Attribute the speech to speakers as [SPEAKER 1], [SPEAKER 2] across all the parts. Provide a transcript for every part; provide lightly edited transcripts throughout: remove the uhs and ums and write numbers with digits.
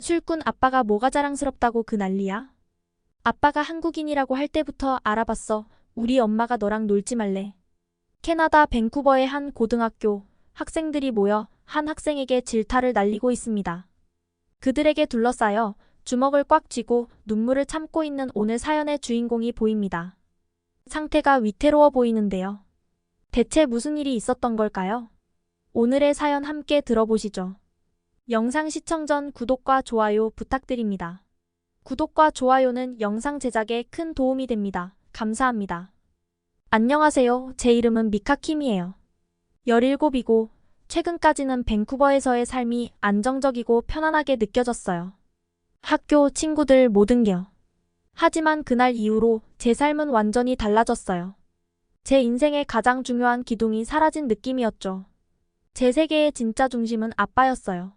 [SPEAKER 1] 술꾼 아빠가 뭐가 자랑스럽다고 그 난리야? 아빠가 한국인이라고 할 때부터 알아봤어. 우리 엄마가 너랑 놀지 말래. 캐나다 밴쿠버의 한 고등학교 학생들이 모여 한 학생에게 질타를 날리고 있습니다. 그들에게 둘러싸여 주먹을 꽉 쥐고 눈물을 참고 있는 오늘 사연의 주인공이 보입니다. 상태가 위태로워 보이는데요. 대체 무슨 일이 있었던 걸까요? 오늘의 사연 함께 들어보시죠. 영상 시청 전 구독과 좋아요 부탁드립니다. 구독과 좋아요는 영상 제작에 큰 도움이 됩니다. 감사합니다. 안녕하세요. 제 이름은 미카킴이에요. 17이고 최근까지는 밴쿠버에서의 삶이 안정적이고 편안하게 느껴졌어요. 학교, 친구들 모든 게요. 하지만 그날 이후로 제 삶은 완전히 달라졌어요. 제 인생의 가장 중요한 기둥이 사라진 느낌이었죠. 제 세계의 진짜 중심은 아빠였어요.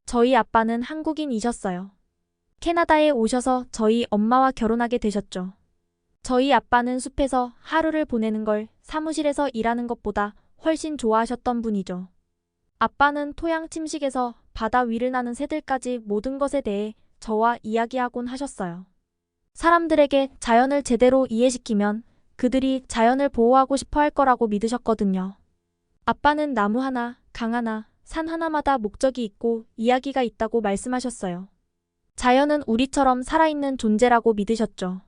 [SPEAKER 1] 저희 아빠는 한국인이셨어요. 캐나다에 오셔서 저희 엄마와 결혼하게 되셨죠. 저희 아빠는 숲에서 하루를 보내는 걸 사무실에서 일하는 것보다 훨씬 좋아하셨던 분이죠. 아빠는 토양 침식에서 바다 위를 나는 새들까지 모든 것에 대해 저와 이야기하곤 하셨어요. 사람들에게 자연을 제대로 이해시키면 그들이 자연을 보호하고 싶어 할 거라고 믿으셨거든요. 아빠는 나무 하나, 강 하나, 산 하나마다 목적이 있고 이야기가 있다고 말씀하셨어요. 자연은 우리처럼 살아있는 존재라고 믿으셨죠.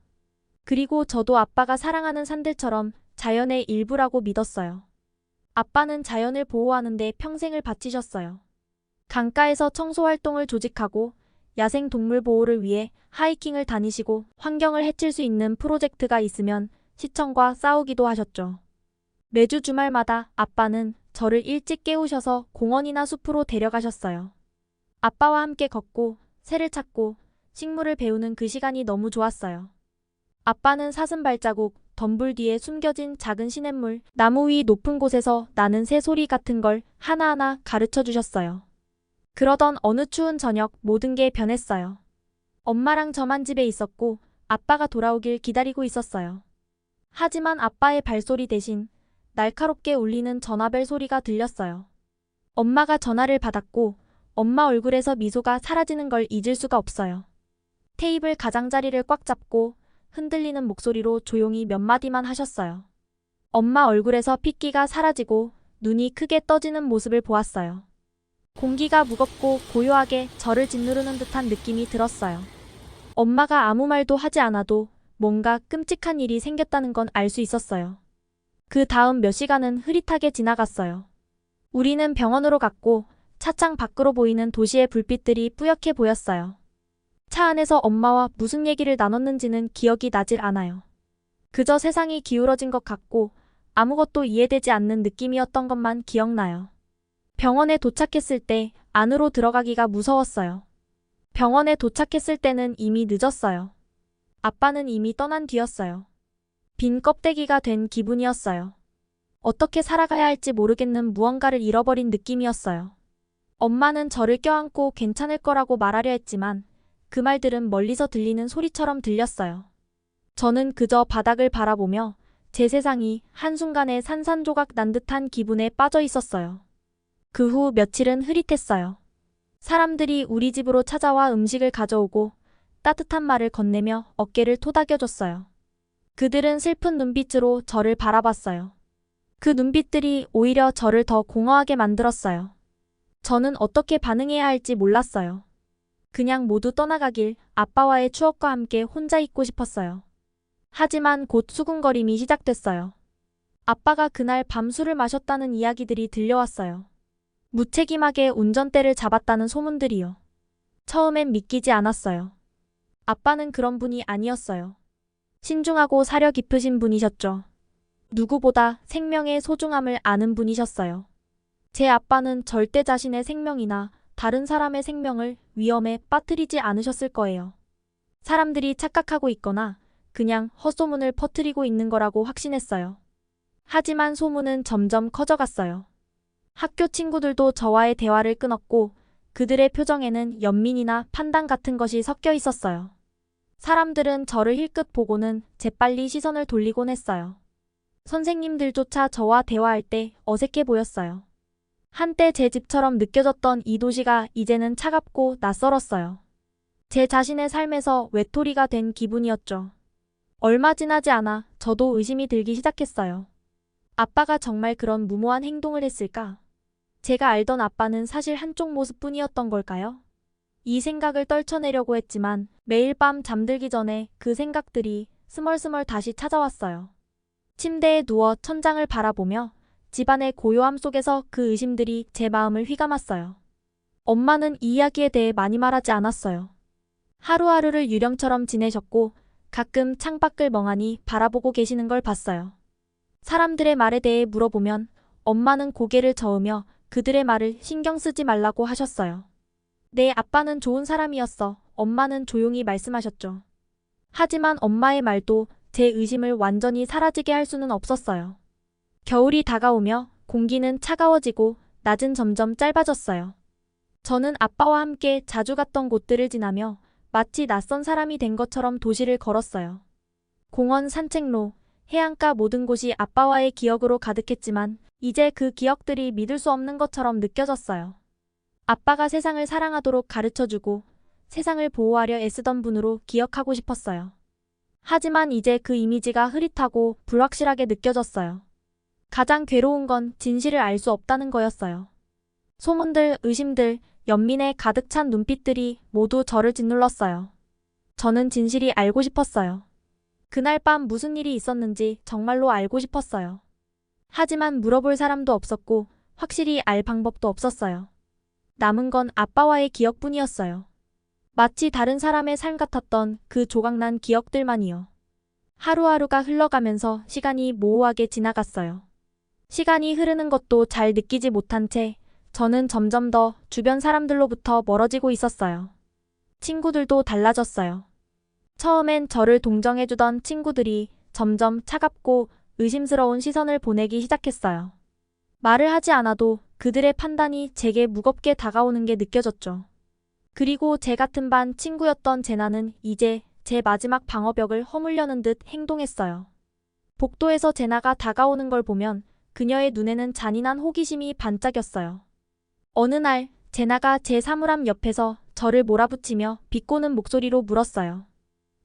[SPEAKER 1] 그리고 저도 아빠가 사랑하는 산들처럼 자연의 일부라고 믿었어요. 아빠는 자연을 보호하는 데 평생을 바치셨어요. 강가에서 청소활동을 조직하고 야생 동물 보호를 위해 하이킹을 다니시고 환경을 해칠 수 있는 프로젝트가 있으면 시청과 싸우기도 하셨죠. 매주 주말마다 아빠는 저를 일찍 깨우셔서 공원이나 숲으로 데려가셨어요. 아빠와 함께 걷고 새를 찾고 식물을 배우는 그 시간이 너무 좋았어요. 아빠는 사슴 발자국, 덤불 뒤에 숨겨진 작은 시냇물, 나무 위 높은 곳에서 나는 새 소리 같은 걸 하나하나 가르쳐 주셨어요. 그러던 어느 추운 저녁 모든 게 변했어요. 엄마랑 저만 집에 있었고 아빠가 돌아오길 기다리고 있었어요. 하지만 아빠의 발소리 대신 날카롭게 울리는 전화벨 소리가 들렸어요. 엄마가 전화를 받았고 엄마 얼굴에서 미소가 사라지는 걸 잊을 수가 없어요. 테이블 가장자리를 꽉 잡고 흔들리는 목소리로 조용히 몇 마디만 하셨어요. 엄마 얼굴에서 핏기가 사라지고 눈이 크게 떠지는 모습을 보았어요. 공기가 무겁고 고요하게 저를 짓누르는 듯한 느낌이 들었어요. 엄마가 아무 말도 하지 않아도 뭔가 끔찍한 일이 생겼다는 건 알 수 있었어요. 그 다음 몇 시간은 흐릿하게 지나갔어요. 우리는 병원으로 갔고 차창 밖으로 보이는 도시의 불빛들이 뿌옇게 보였어요. 차 안에서 엄마와 무슨 얘기를 나눴는지는 기억이 나질 않아요. 그저 세상이 기울어진 것 같고 아무것도 이해되지 않는 느낌이었던 것만 기억나요. 병원에 도착했을 때 안으로 들어가기가 무서웠어요. 병원에 도착했을 때는 이미 늦었어요. 아빠는 이미 떠난 뒤였어요. 빈 껍데기가 된 기분이었어요. 어떻게 살아가야 할지 모르겠는 무언가를 잃어버린 느낌이었어요. 엄마는 저를 껴안고 괜찮을 거라고 말하려 했지만 그 말들은 멀리서 들리는 소리처럼 들렸어요. 저는 그저 바닥을 바라보며 제 세상이 한순간에 산산조각 난 듯한 기분에 빠져 있었어요. 그 후 며칠은 흐릿했어요. 사람들이 우리 집으로 찾아와 음식을 가져오고 따뜻한 말을 건네며 어깨를 토닥여줬어요. 그들은 슬픈 눈빛으로 저를 바라봤어요. 그 눈빛들이 오히려 저를 더 공허하게 만들었어요. 저는 어떻게 반응해야 할지 몰랐어요. 그냥 모두 떠나가길 아빠와의 추억과 함께 혼자 있고 싶었어요. 하지만 곧 수군거림이 시작됐어요. 아빠가 그날 밤 술을 마셨다는 이야기들이 들려왔어요. 무책임하게 운전대를 잡았다는 소문들이요. 처음엔 믿기지 않았어요. 아빠는 그런 분이 아니었어요. 신중하고 사려 깊으신 분이셨죠. 누구보다 생명의 소중함을 아는 분이셨어요. 제 아빠는 절대 자신의 생명이나 다른 사람의 생명을 위험에 빠뜨리지 않으셨을 거예요. 사람들이 착각하고 있거나 그냥 헛소문을 퍼뜨리고 있는 거라고 확신했어요. 하지만 소문은 점점 커져갔어요. 학교 친구들도 저와의 대화를 끊었고 그들의 표정에는 연민이나 판단 같은 것이 섞여 있었어요. 사람들은 저를 힐끗 보고는 재빨리 시선을 돌리곤 했어요. 선생님들조차 저와 대화할 때 어색해 보였어요. 한때 제 집처럼 느껴졌던 이 도시가 이제는 차갑고 낯설었어요. 제 자신의 삶에서 외톨이가 된 기분이었죠. 얼마 지나지 않아 저도 의심이 들기 시작했어요. 아빠가 정말 그런 무모한 행동을 했을까? 제가 알던 아빠는 사실 한쪽 모습뿐이었던 걸까요? 이 생각을 떨쳐내려고 했지만 매일 밤 잠들기 전에 그 생각들이 스멀스멀 다시 찾아왔어요. 침대에 누워 천장을 바라보며 집안의 고요함 속에서 그 의심들이 제 마음을 휘감았어요. 엄마는 이 이야기에 대해 많이 말하지 않았어요. 하루하루를 유령처럼 지내셨고 가끔 창밖을 멍하니 바라보고 계시는 걸 봤어요. 사람들의 말에 대해 물어보면 엄마는 고개를 저으며 그들의 말을 신경 쓰지 말라고 하셨어요. 내 아빠는 좋은 사람이었어. 엄마는 조용히 말씀하셨죠. 하지만 엄마의 말도 제 의심을 완전히 사라지게 할 수는 없었어요. 겨울이 다가오며 공기는 차가워지고 낮은 점점 짧아졌어요. 저는 아빠와 함께 자주 갔던 곳들을 지나며 마치 낯선 사람이 된 것처럼 도시를 걸었어요. 공원, 산책로, 해안가 모든 곳이 아빠와의 기억으로 가득했지만 이제 그 기억들이 믿을 수 없는 것처럼 느껴졌어요. 아빠가 세상을 사랑하도록 가르쳐주고 세상을 보호하려 애쓰던 분으로 기억하고 싶었어요. 하지만 이제 그 이미지가 흐릿하고 불확실하게 느껴졌어요. 가장 괴로운 건 진실을 알 수 없다는 거였어요. 소문들, 의심들, 연민에 가득 찬 눈빛들이 모두 저를 짓눌렀어요. 저는 진실이 알고 싶었어요. 그날 밤 무슨 일이 있었는지 정말로 알고 싶었어요. 하지만 물어볼 사람도 없었고 확실히 알 방법도 없었어요. 남은 건 아빠와의 기억뿐이었어요. 마치 다른 사람의 삶 같았던 그 조각난 기억들만이요. 하루하루가 흘러가면서 시간이 모호하게 지나갔어요. 시간이 흐르는 것도 잘 느끼지 못한 채 저는 점점 더 주변 사람들로부터 멀어지고 있었어요. 친구들도 달라졌어요. 처음엔 저를 동정해주던 친구들이 점점 차갑고 의심스러운 시선을 보내기 시작했어요. 말을 하지 않아도 그들의 판단이 제게 무겁게 다가오는 게 느껴졌죠. 그리고 제 같은 반 친구였던 제나는 이제 제 마지막 방어벽을 허물려는 듯 행동했어요. 복도에서 제나가 다가오는 걸 보면 그녀의 눈에는 잔인한 호기심이 반짝였어요. 어느 날 제나가 제 사물함 옆에서 저를 몰아붙이며 비꼬는 목소리로 물었어요.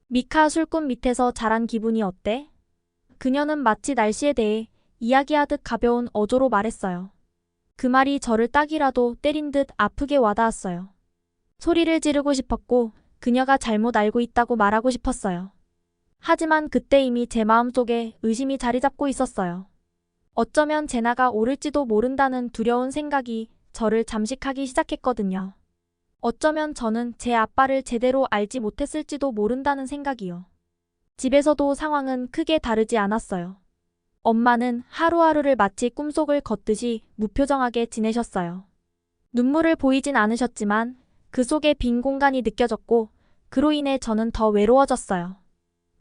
[SPEAKER 1] 미카, 술꾼 밑에서 자란 기분이 어때? 그녀는 마치 날씨에 대해 이야기하듯 가벼운 어조로 말했어요. 그 말이 저를 딱이라도 때린 듯 아프게 와닿았어요. 소리를 지르고 싶었고 그녀가 잘못 알고 있다고 말하고 싶었어요. 하지만 그때 이미 제 마음속에 의심이 자리 잡고 있었어요. 어쩌면 제나가 옳을지도 모른다는 두려운 생각이 저를 잠식하기 시작했거든요. 어쩌면 저는 제 아빠를 제대로 알지 못했을지도 모른다는 생각이요. 집에서도 상황은 크게 다르지 않았어요. 엄마는 하루하루를 마치 꿈속을 걷듯이 무표정하게 지내셨어요. 눈물을 보이진 않으셨지만 그 속에 빈 공간이 느껴졌고 그로 인해 저는 더 외로워졌어요.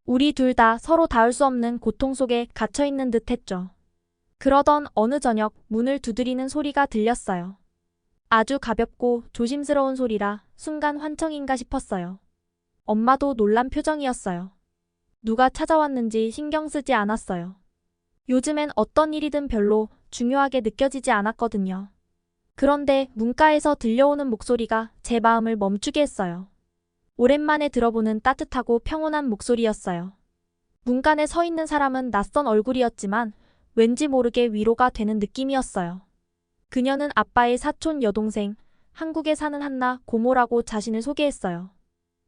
[SPEAKER 1] 우리 둘 다 서로 닿을 수 없는 고통 속에 갇혀있는 듯 했죠. 그러던 어느 저녁 문을 두드리는 소리가 들렸어요. 아주 가볍고 조심스러운 소리라 순간 환청인가 싶었어요. 엄마도 놀란 표정이었어요. 누가 찾아왔는지 신경 쓰지 않았어요. 요즘엔 어떤 일이든 별로 중요하게 느껴지지 않았거든요. 그런데 문가에서 들려오는 목소리가 제 마음을 멈추게 했어요. 오랜만에 들어보는 따뜻하고 평온한 목소리였어요. 문간에 서 있는 사람은 낯선 얼굴이었지만 왠지 모르게 위로가 되는 느낌이었어요. 그녀는 아빠의 사촌 여동생, 한국에 사는 한나 고모라고 자신을 소개했어요.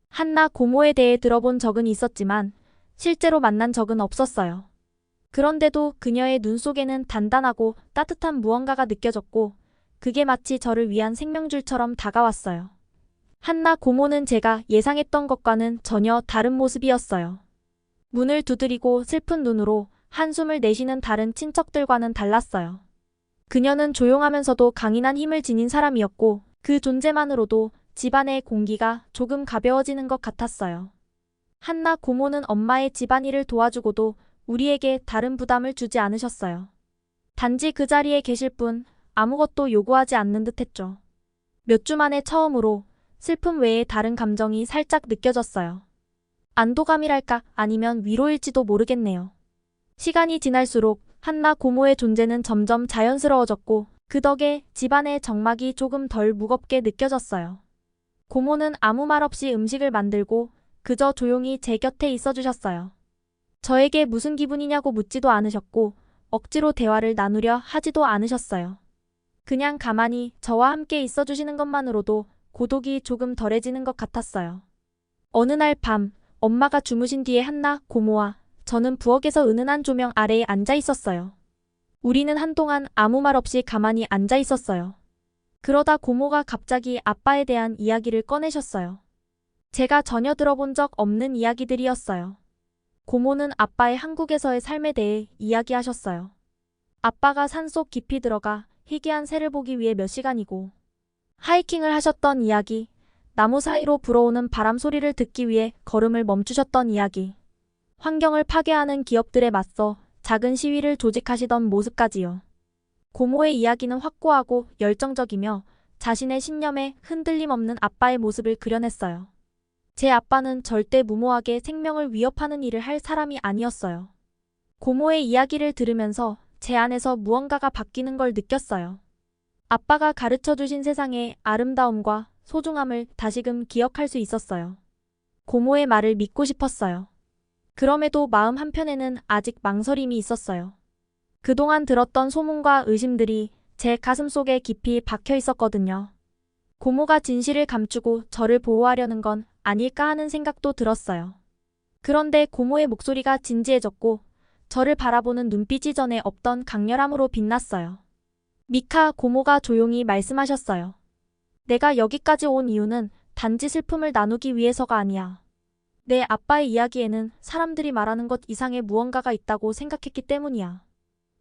[SPEAKER 1] 한나 고모에 대해 들어본 적은 있었지만 실제로 만난 적은 없었어요. 그런데도 그녀의 눈 속에는 단단하고 따뜻한 무언가가 느껴졌고 그게 마치 저를 위한 생명줄처럼 다가왔어요. 한나 고모는 제가 예상했던 것과는 전혀 다른 모습이었어요. 문을 두드리고 슬픈 눈으로 한숨을 내쉬는 다른 친척들과는 달랐어요. 그녀는 조용하면서도 강인한 힘을 지닌 사람이었고 그 존재만으로도 집안의 공기가 조금 가벼워지는 것 같았어요. 한나 고모는 엄마의 집안일을 도와주고도 우리에게 다른 부담을 주지 않으셨어요. 단지 그 자리에 계실 뿐 아무것도 요구하지 않는 듯 했죠. 몇 주 만에 처음으로 슬픔 외에 다른 감정이 살짝 느껴졌어요. 안도감이랄까 아니면 위로일지도 모르겠네요. 시간이 지날수록 한나 고모의 존재는 점점 자연스러워졌고 그 덕에 집안의 정막이 조금 덜 무겁게 느껴졌어요. 고모는 아무 말 없이 음식을 만들고 그저 조용히 제 곁에 있어 주셨어요. 저에게 무슨 기분이냐고 묻지도 않으셨고 억지로 대화를 나누려 하지도 않으셨어요. 그냥 가만히 저와 함께 있어 주시는 것만으로도 고독이 조금 덜해지는 것 같았어요. 어느 날 밤, 엄마가 주무신 뒤에 한나, 고모와 저는 부엌에서 은은한 조명 아래에 앉아 있었어요. 우리는 한동안 아무 말 없이 가만히 앉아 있었어요. 그러다 고모가 갑자기 아빠에 대한 이야기를 꺼내셨어요. 제가 전혀 들어본 적 없는 이야기들이었어요. 고모는 아빠의 한국에서의 삶에 대해 이야기하셨어요. 아빠가 산속 깊이 들어가 희귀한 새를 보기 위해 몇 시간이고 하이킹을 하셨던 이야기, 나무 사이로 불어오는 바람 소리를 듣기 위해 걸음을 멈추셨던 이야기, 환경을 파괴하는 기업들에 맞서 작은 시위를 조직하시던 모습까지요. 고모의 이야기는 확고하고 열정적이며 자신의 신념에 흔들림 없는 아빠의 모습을 그려냈어요. 제 아빠는 절대 무모하게 생명을 위협하는 일을 할 사람이 아니었어요. 고모의 이야기를 들으면서 제 안에서 무언가가 바뀌는 걸 느꼈어요. 아빠가 가르쳐 주신 세상의 아름다움과 소중함을 다시금 기억할 수 있었어요. 고모의 말을 믿고 싶었어요. 그럼에도 마음 한편에는 아직 망설임이 있었어요. 그동안 들었던 소문과 의심들이 제 가슴속에 깊이 박혀 있었거든요. 고모가 진실을 감추고 저를 보호하려는 건 아닐까 하는 생각도 들었어요. 그런데 고모의 목소리가 진지해졌고 저를 바라보는 눈빛이 전에 없던 강렬함으로 빛났어요. 미카, 고모가 조용히 말씀하셨어요. 내가 여기까지 온 이유는 단지 슬픔을 나누기 위해서가 아니야. 내 아빠의 이야기에는 사람들이 말하는 것 이상의 무언가가 있다고 생각했기 때문이야.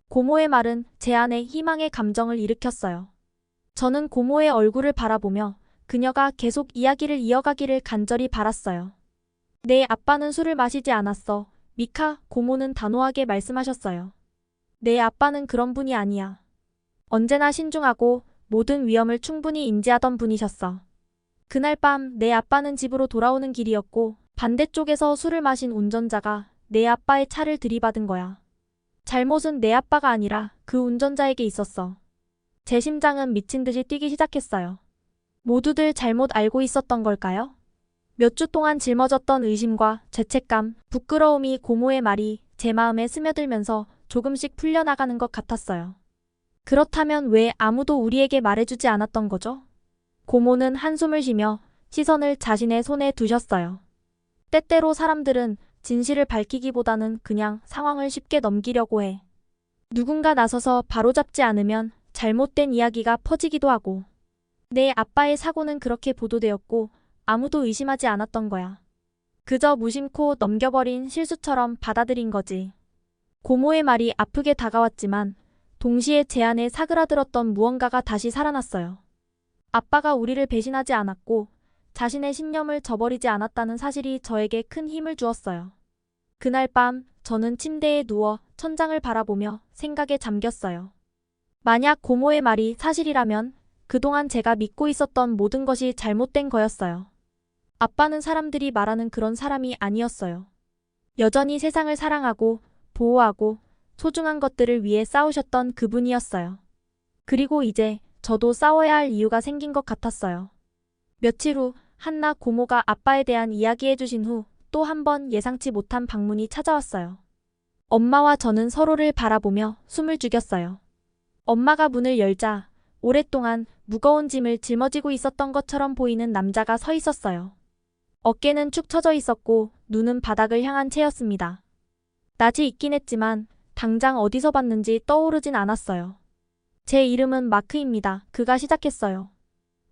[SPEAKER 1] 고모의 말은 제 안에 희망의 감정을 일으켰어요. 저는 고모의 얼굴을 바라보며 그녀가 계속 이야기를 이어가기를 간절히 바랐어요. 내 아빠는 술을 마시지 않았어. 미카, 고모는 단호하게 말씀하셨어요. 내 아빠는 그런 분이 아니야. 언제나 신중하고 모든 위험을 충분히 인지하던 분이셨어. 그날 밤 내 아빠는 집으로 돌아오는 길이었고 반대쪽에서 술을 마신 운전자가 내 아빠의 차를 들이받은 거야. 잘못은 내 아빠가 아니라 그 운전자에게 있었어. 제 심장은 미친 듯이 뛰기 시작했어요. 모두들 잘못 알고 있었던 걸까요? 몇 주 동안 짊어졌던 의심과 죄책감, 부끄러움이 고모의 말이 제 마음에 스며들면서 조금씩 풀려나가는 것 같았어요. 그렇다면 왜 아무도 우리에게 말해주지 않았던 거죠? 고모는 한숨을 쉬며 시선을 자신의 손에 두셨어요. 때때로 사람들은 진실을 밝히기보다는 그냥 상황을 쉽게 넘기려고 해. 누군가 나서서 바로잡지 않으면 잘못된 이야기가 퍼지기도 하고. 내 아빠의 사고는 그렇게 보도되었고 아무도 의심하지 않았던 거야. 그저 무심코 넘겨버린 실수처럼 받아들인 거지. 고모의 말이 아프게 다가왔지만 동시에 제 안에 사그라들었던 무언가가 다시 살아났어요. 아빠가 우리를 배신하지 않았고 자신의 신념을 저버리지 않았다는 사실이 저에게 큰 힘을 주었어요. 그날 밤 저는 침대에 누워 천장을 바라보며 생각에 잠겼어요. 만약 고모의 말이 사실이라면 그동안 제가 믿고 있었던 모든 것이 잘못된 거였어요. 아빠는 사람들이 말하는 그런 사람이 아니었어요. 여전히 세상을 사랑하고 보호하고 소중한 것들을 위해 싸우셨던 그분이었어요. 그리고 이제 저도 싸워야 할 이유가 생긴 것 같았어요. 며칠 후 한나 고모가 아빠에 대한 이야기해 주신 후 또 한 번 예상치 못한 방문이 찾아왔어요. 엄마와 저는 서로를 바라보며 숨을 죽였어요. 엄마가 문을 열자 오랫동안 무거운 짐을 짊어지고 있었던 것처럼 보이는 남자가 서 있었어요. 어깨는 축 처져 있었고 눈은 바닥을 향한 채였습니다. 낯이 있긴 했지만 당장 어디서 봤는지 떠오르진 않았어요. 제 이름은 마크입니다. 그가 시작했어요.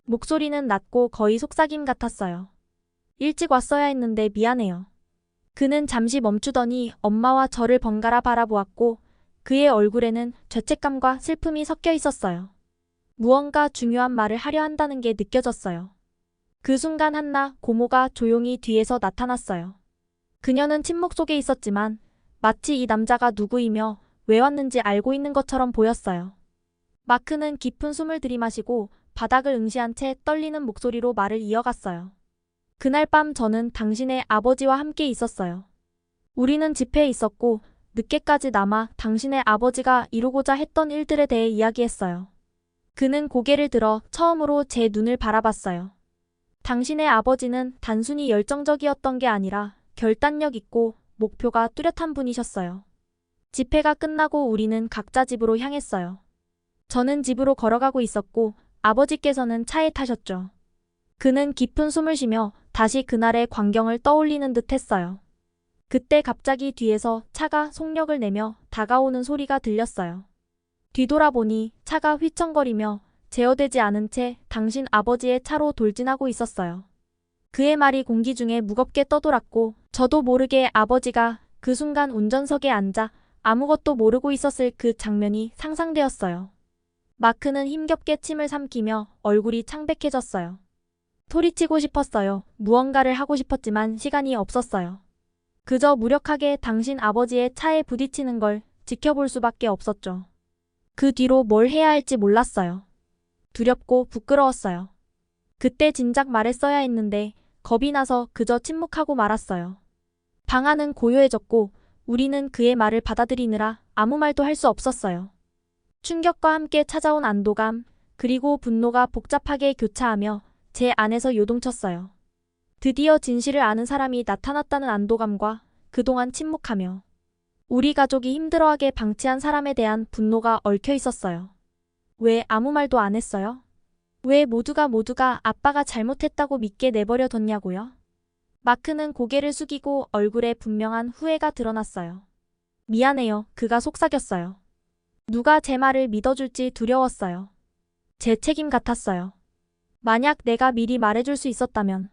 [SPEAKER 1] 목소리는 낮고 거의 속삭임 같았어요. 일찍 왔어야 했는데 미안해요. 그는 잠시 멈추더니 엄마와 저를 번갈아 바라보았고 그의 얼굴에는 죄책감과 슬픔이 섞여 있었어요. 무언가 중요한 말을 하려 한다는 게 느껴졌어요. 그 순간 한나 고모가 조용히 뒤에서 나타났어요. 그녀는 침묵 속에 있었지만 마치 이 남자가 누구이며 왜 왔는지 알고 있는 것처럼 보였어요. 마크는 깊은 숨을 들이마시고 바닥을 응시한 채 떨리는 목소리로 말을 이어갔어요. 그날 밤 저는 당신의 아버지와 함께 있었어요. 우리는 집회에 있었고 늦게까지 남아 당신의 아버지가 이루고자 했던 일들에 대해 이야기했어요. 그는 고개를 들어 처음으로 제 눈을 바라봤어요. 당신의 아버지는 단순히 열정적이었던 게 아니라 결단력 있고 목표가 뚜렷한 분이셨어요. 집회가 끝나고 우리는 각자 집으로 향했어요. 저는 집으로 걸어가고 있었고 아버지께서는 차에 타셨죠. 그는 깊은 숨을 쉬며 다시 그날의 광경을 떠올리는 듯 했어요. 그때 갑자기 뒤에서 차가 속력을 내며 다가오는 소리가 들렸어요. 뒤돌아보니 차가 휘청거리며 제어되지 않은 채 당신 아버지의 차로 돌진하고 있었어요. 그의 말이 공기 중에 무겁게 떠돌았고 저도 모르게 아버지가 그 순간 운전석에 앉아 아무것도 모르고 있었을 그 장면이 상상되었어요. 마크는 힘겹게 침을 삼키며 얼굴이 창백해졌어요. 소리치고 싶었어요. 무언가를 하고 싶었지만 시간이 없었어요. 그저 무력하게 당신 아버지의 차에 부딪히는 걸 지켜볼 수밖에 없었죠. 그 뒤로 뭘 해야 할지 몰랐어요. 두렵고 부끄러웠어요. 그때 진작 말했어야 했는데 겁이 나서 그저 침묵하고 말았어요. 방 안은 고요해졌고 우리는 그의 말을 받아들이느라 아무 말도 할 수 없었어요. 충격과 함께 찾아온 안도감, 그리고 분노가 복잡하게 교차하며 제 안에서 요동쳤어요. 드디어 진실을 아는 사람이 나타났다는 안도감과 그동안 침묵하며 우리 가족이 힘들어하게 방치한 사람에 대한 분노가 얽혀 있었어요. 왜 아무 말도 안 했어요? 왜 모두가 아빠가 잘못했다고 믿게 내버려 뒀냐고요? 마크는 고개를 숙이고 얼굴에 분명한 후회가 드러났어요. 미안해요. 그가 속삭였어요. 누가 제 말을 믿어줄지 두려웠어요. 제 책임 같았어요. 만약 내가 미리 말해줄 수 있었다면.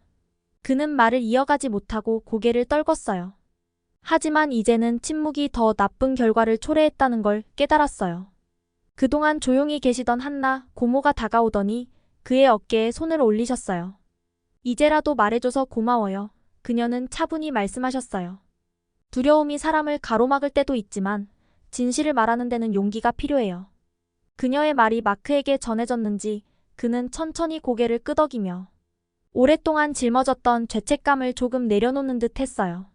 [SPEAKER 1] 그는 말을 이어가지 못하고 고개를 떨궜어요. 하지만 이제는 침묵이 더 나쁜 결과를 초래했다는 걸 깨달았어요. 그동안 조용히 계시던 한나 고모가 다가오더니 그의 어깨에 손을 올리셨어요. 이제라도 말해줘서 고마워요. 그녀는 차분히 말씀하셨어요. 두려움이 사람을 가로막을 때도 있지만 진실을 말하는 데는 용기가 필요해요. 그녀의 말이 마크에게 전해졌는지 그는 천천히 고개를 끄덕이며 오랫동안 짊어졌던 죄책감을 조금 내려놓는 듯 했어요.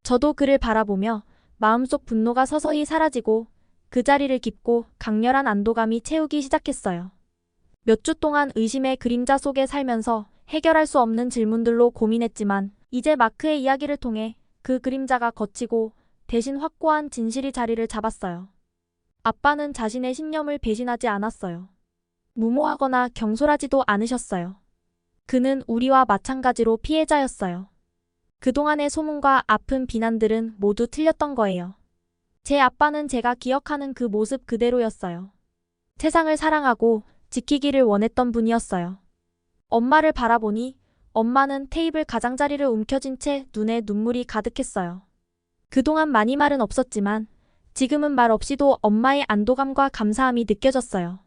[SPEAKER 1] 저도 그를 바라보며 마음속 분노가 서서히 사라지고 그 자리를 깊고 강렬한 안도감이 채우기 시작했어요. 몇 주 동안 의심의 그림자 속에 살면서 해결할 수 없는 질문들로 고민했지만 이제 마크의 이야기를 통해 그 그림자가 걷히고 대신 확고한 진실이 자리를 잡았어요. 아빠는 자신의 신념을 배신하지 않았어요. 무모하거나 경솔하지도 않으셨어요. 그는 우리와 마찬가지로 피해자였어요. 그동안의 소문과 아픈 비난들은 모두 틀렸던 거예요. 제 아빠는 제가 기억하는 그 모습 그대로였어요. 세상을 사랑하고 지키기를 원했던 분이었어요. 엄마를 바라보니 엄마는 테이블 가장자리를 움켜쥔 채 눈에 눈물이 가득했어요. 그동안 많이 말은 없었지만 지금은 말 없이도 엄마의 안도감과 감사함이 느껴졌어요.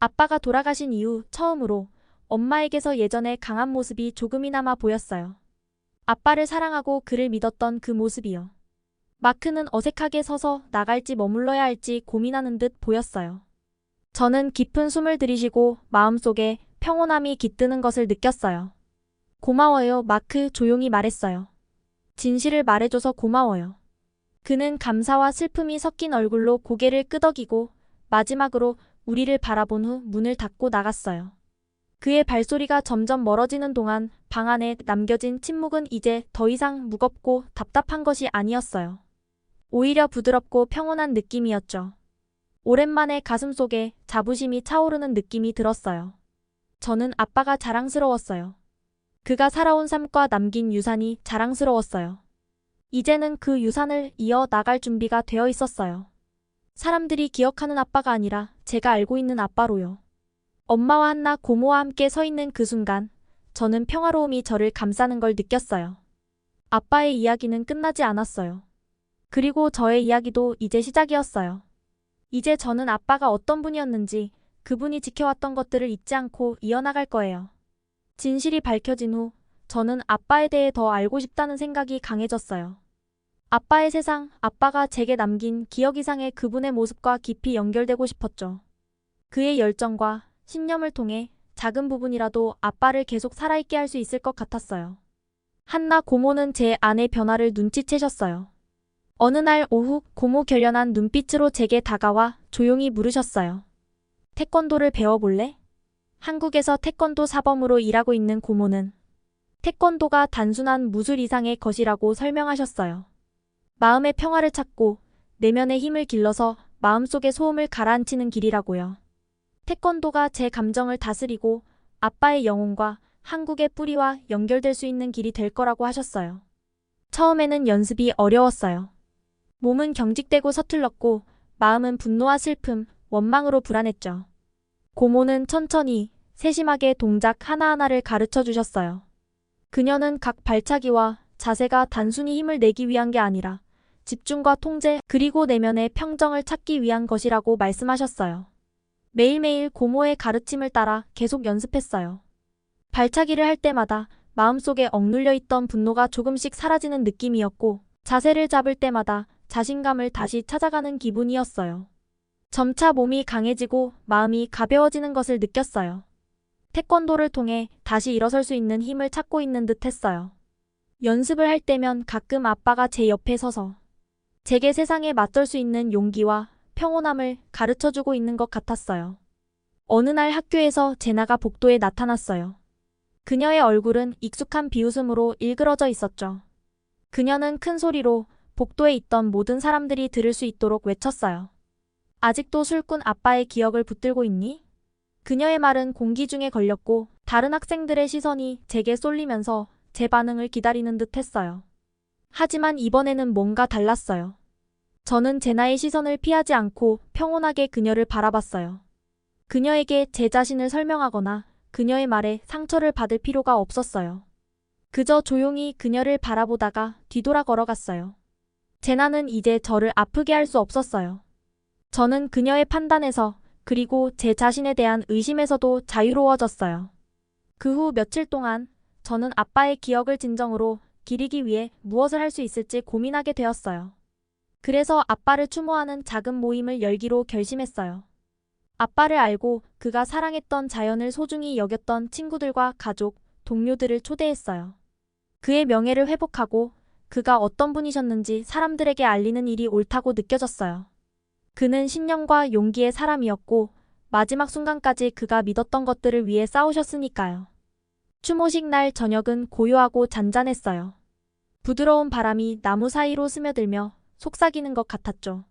[SPEAKER 1] 아빠가 돌아가신 이후 처음으로 엄마에게서 예전의 강한 모습이 조금이나마 보였어요. 아빠를 사랑하고 그를 믿었던 그 모습이요. 마크는 어색하게 서서 나갈지 머물러야 할지 고민하는 듯 보였어요. 저는 깊은 숨을 들이쉬고 마음속에 평온함이 깃드는 것을 느꼈어요. 고마워요, 마크. 조용히 말했어요. 진실을 말해줘서 고마워요. 그는 감사와 슬픔이 섞인 얼굴로 고개를 끄덕이고 마지막으로 우리를 바라본 후 문을 닫고 나갔어요. 그의 발소리가 점점 멀어지는 동안 방 안에 남겨진 침묵은 이제 더 이상 무겁고 답답한 것이 아니었어요. 오히려 부드럽고 평온한 느낌이었죠. 오랜만에 가슴속에 자부심이 차오르는 느낌이 들었어요. 저는 아빠가 자랑스러웠어요. 그가 살아온 삶과 남긴 유산이 자랑스러웠어요. 이제는 그 유산을 이어 나갈 준비가 되어 있었어요. 사람들이 기억하는 아빠가 아니라 제가 알고 있는 아빠로요. 엄마와 한나 고모와 함께 서 있는 그 순간 저는 평화로움이 저를 감싸는 걸 느꼈어요. 아빠의 이야기는 끝나지 않았어요. 그리고 저의 이야기도 이제 시작이었어요. 이제 저는 아빠가 어떤 분이었는지 그분이 지켜왔던 것들을 잊지 않고 이어나갈 거예요. 진실이 밝혀진 후 저는 아빠에 대해 더 알고 싶다는 생각이 강해졌어요. 아빠의 세상, 아빠가 제게 남긴 기억 이상의 그분의 모습과 깊이 연결되고 싶었죠. 그의 열정과 신념을 통해 작은 부분이라도 아빠를 계속 살아있게 할 수 있을 것 같았어요. 한나 고모는 제 안의 변화를 눈치채셨어요. 어느 날 오후 고모 결연한 눈빛으로 제게 다가와 조용히 물으셨어요. 태권도를 배워볼래? 한국에서 태권도 사범으로 일하고 있는 고모는 태권도가 단순한 무술 이상의 것이라고 설명하셨어요. 마음의 평화를 찾고 내면의 힘을 길러서 마음속의 소음을 가라앉히는 길이라고요. 태권도가 제 감정을 다스리고 아빠의 영혼과 한국의 뿌리와 연결될 수 있는 길이 될 거라고 하셨어요. 처음에는 연습이 어려웠어요. 몸은 경직되고 서툴렀고 마음은 분노와 슬픔, 원망으로 불안했죠. 고모는 천천히 세심하게 동작 하나하나를 가르쳐 주셨어요. 그녀는 각 발차기와 자세가 단순히 힘을 내기 위한 게 아니라 집중과 통제 그리고 내면의 평정을 찾기 위한 것이라고 말씀하셨어요. 매일매일 고모의 가르침을 따라 계속 연습했어요. 발차기를 할 때마다 마음속에 억눌려 있던 분노가 조금씩 사라지는 느낌이었고 자세를 잡을 때마다 자신감을 다시 찾아가는 기분이었어요. 점차 몸이 강해지고 마음이 가벼워지는 것을 느꼈어요. 태권도를 통해 다시 일어설 수 있는 힘을 찾고 있는 듯 했어요. 연습을 할 때면 가끔 아빠가 제 옆에 서서 제게 세상에 맞설 수 있는 용기와 평온함을 가르쳐주고 있는 것 같았어요. 어느 날 학교에서 제나가 복도에 나타났어요. 그녀의 얼굴은 익숙한 비웃음으로 일그러져 있었죠. 그녀는 큰 소리로 복도에 있던 모든 사람들이 들을 수 있도록 외쳤어요. 아직도 술꾼 아빠의 기억을 붙들고 있니? 그녀의 말은 공기 중에 걸렸고 다른 학생들의 시선이 제게 쏠리면서 제 반응을 기다리는 듯 했어요. 하지만 이번에는 뭔가 달랐어요. 저는 제나의 시선을 피하지 않고 평온하게 그녀를 바라봤어요. 그녀에게 제 자신을 설명하거나 그녀의 말에 상처를 받을 필요가 없었어요. 그저 조용히 그녀를 바라보다가 뒤돌아 걸어갔어요. 제나는 이제 저를 아프게 할 수 없었어요. 저는 그녀의 판단에서 그리고 제 자신에 대한 의심에서도 자유로워졌어요. 그 후 며칠 동안 저는 아빠의 기억을 진정으로 기리기 위해 무엇을 할 수 있을지 고민하게 되었어요. 그래서 아빠를 추모하는 작은 모임을 열기로 결심했어요. 아빠를 알고 그가 사랑했던 자연을 소중히 여겼던 친구들과 가족, 동료들을 초대했어요. 그의 명예를 회복하고 그가 어떤 분이셨는지 사람들에게 알리는 일이 옳다고 느껴졌어요. 그는 신념과 용기의 사람이었고 마지막 순간까지 그가 믿었던 것들을 위해 싸우셨으니까요. 추모식 날 저녁은 고요하고 잔잔했어요. 부드러운 바람이 나무 사이로 스며들며 속삭이는 것 같았죠.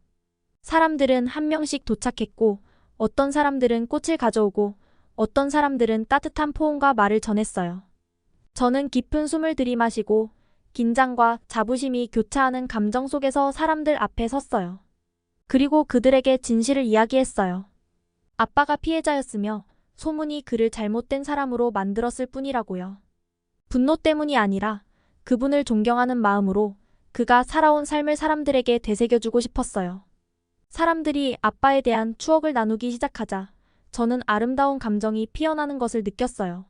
[SPEAKER 1] 사람들은 한 명씩 도착했고 어떤 사람들은 꽃을 가져오고 어떤 사람들은 따뜻한 포옹과 말을 전했어요. 저는 깊은 숨을 들이마시고 긴장과 자부심이 교차하는 감정 속에서 사람들 앞에 섰어요. 그리고 그들에게 진실을 이야기했어요. 아빠가 피해자였으며 소문이 그를 잘못된 사람으로 만들었을 뿐이라고요. 분노 때문이 아니라 그분을 존경하는 마음으로 그가 살아온 삶을 사람들에게 되새겨주고 싶었어요. 사람들이 아빠에 대한 추억을 나누기 시작하자 저는 아름다운 감정이 피어나는 것을 느꼈어요.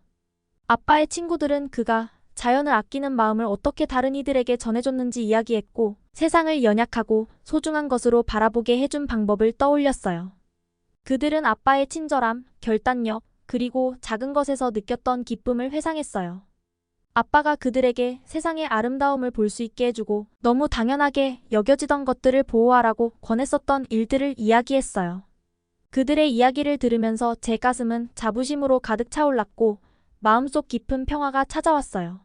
[SPEAKER 1] 아빠의 친구들은 그가 자연을 아끼는 마음을 어떻게 다른 이들에게 전해줬는지 이야기했고 세상을 연약하고 소중한 것으로 바라보게 해준 방법을 떠올렸어요. 그들은 아빠의 친절함, 결단력, 그리고 작은 것에서 느꼈던 기쁨을 회상했어요. 아빠가 그들에게 세상의 아름다움을 볼 수 있게 해주고 너무 당연하게 여겨지던 것들을 보호하라고 권했었던 일들을 이야기했어요. 그들의 이야기를 들으면서 제 가슴은 자부심으로 가득 차올랐고 마음속 깊은 평화가 찾아왔어요.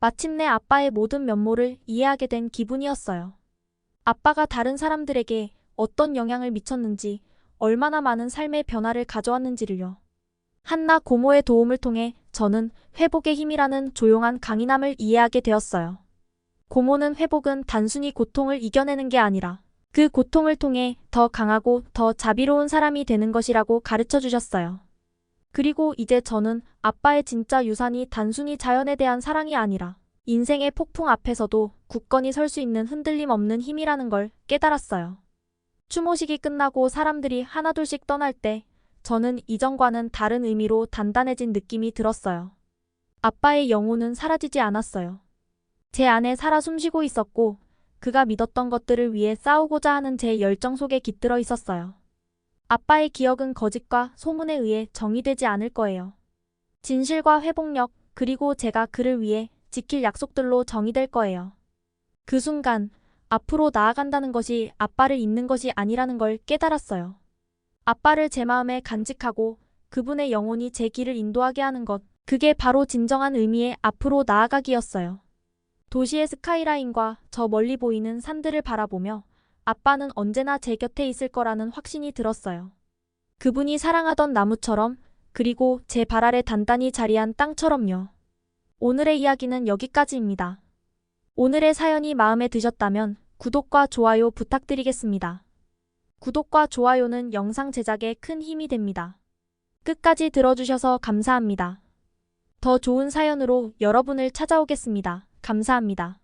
[SPEAKER 1] 마침내 아빠의 모든 면모를 이해하게 된 기분이었어요. 아빠가 다른 사람들에게 어떤 영향을 미쳤는지, 얼마나 많은 삶의 변화를 가져왔는지를요. 한나 고모의 도움을 통해 저는 회복의 힘이라는 조용한 강인함을 이해하게 되었어요. 고모는 회복은 단순히 고통을 이겨내는 게 아니라 그 고통을 통해 더 강하고 더 자비로운 사람이 되는 것이라고 가르쳐 주셨어요. 그리고 이제 저는 아빠의 진짜 유산이 단순히 자연에 대한 사랑이 아니라 인생의 폭풍 앞에서도 굳건히 설 수 있는 흔들림 없는 힘이라는 걸 깨달았어요. 추모식이 끝나고 사람들이 하나둘씩 떠날 때 저는 이전과는 다른 의미로 단단해진 느낌이 들었어요. 아빠의 영혼은 사라지지 않았어요. 제 안에 살아 숨쉬고 있었고 그가 믿었던 것들을 위해 싸우고자 하는 제 열정 속에 깃들어 있었어요. 아빠의 기억은 거짓과 소문에 의해 정의되지 않을 거예요. 진실과 회복력, 그리고 제가 그를 위해 지킬 약속들로 정의될 거예요. 그 순간 앞으로 나아간다는 것이 아빠를 잊는 것이 아니라는 걸 깨달았어요. 아빠를 제 마음에 간직하고 그분의 영혼이 제 길을 인도하게 하는 것, 그게 바로 진정한 의미의 앞으로 나아가기였어요. 도시의 스카이라인과 저 멀리 보이는 산들을 바라보며 아빠는 언제나 제 곁에 있을 거라는 확신이 들었어요. 그분이 사랑하던 나무처럼, 그리고 제 발 아래 단단히 자리한 땅처럼요. 오늘의 이야기는 여기까지입니다. 오늘의 사연이 마음에 드셨다면 구독과 좋아요 부탁드리겠습니다. 구독과 좋아요는 영상 제작에 큰 힘이 됩니다. 끝까지 들어주셔서 감사합니다. 더 좋은 사연으로 여러분을 찾아오겠습니다. 감사합니다.